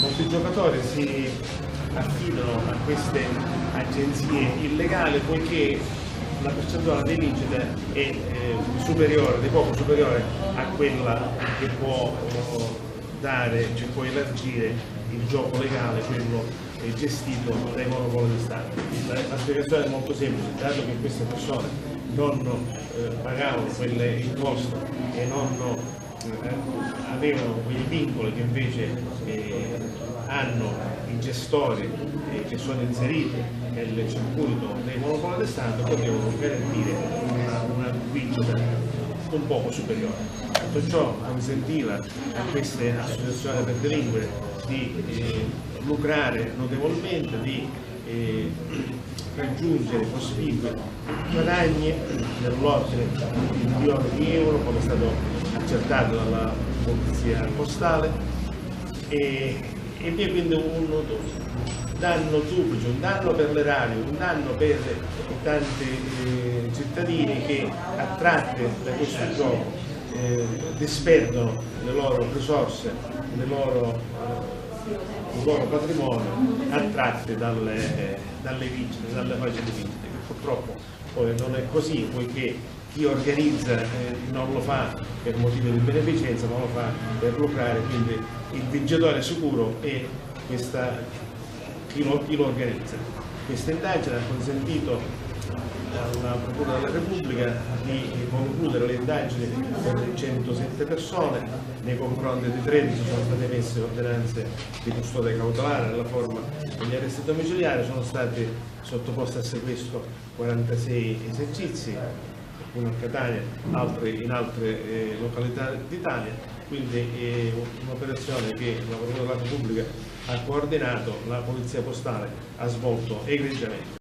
molti giocatori si affidano a queste agenzie illegali poiché la percentuale di vincite è superiore, di poco superiore a quella che può dare, che può elargire il gioco legale, quello gestito dai monopoli di Stato. La spiegazione è molto semplice, dato che queste persone non pagavano quelle imposte e non avevano quei vincoli che invece hanno i gestori che sono inseriti nel circuito dei monopoli di Stato, potevano garantire una vincita un poco superiore. Tutto ciò consentiva a queste associazioni per delinquere di lucrare notevolmente, di raggiungere cospicui guadagni nell'ordine di milioni di euro, come è stato accertato dalla polizia postale, e vi è quindi un danno duplice, un danno per l'erario, un danno per i tanti cittadini che, attratti da questo gioco, disperdono le loro risorse, il loro patrimonio, attratti dalle vincite, dalle facili vincite, che purtroppo poi non è così, poiché chi organizza non lo fa per motivi di beneficenza, ma lo fa per lucrare, quindi il vincitore sicuro è chi lo organizza. Questa indagine ha consentito alla Procura della Repubblica di concludere le indagini per 107 persone, nei confronti di 13 sono state emesse ordinanze di custodia cautelare nella forma degli arresti domiciliari, sono stati sottoposti a sequestro 46 esercizi, uno a Catania, altri in altre località d'Italia, quindi è un'operazione che la Procura della Repubblica ha coordinato, la Polizia Postale ha svolto egregiamente.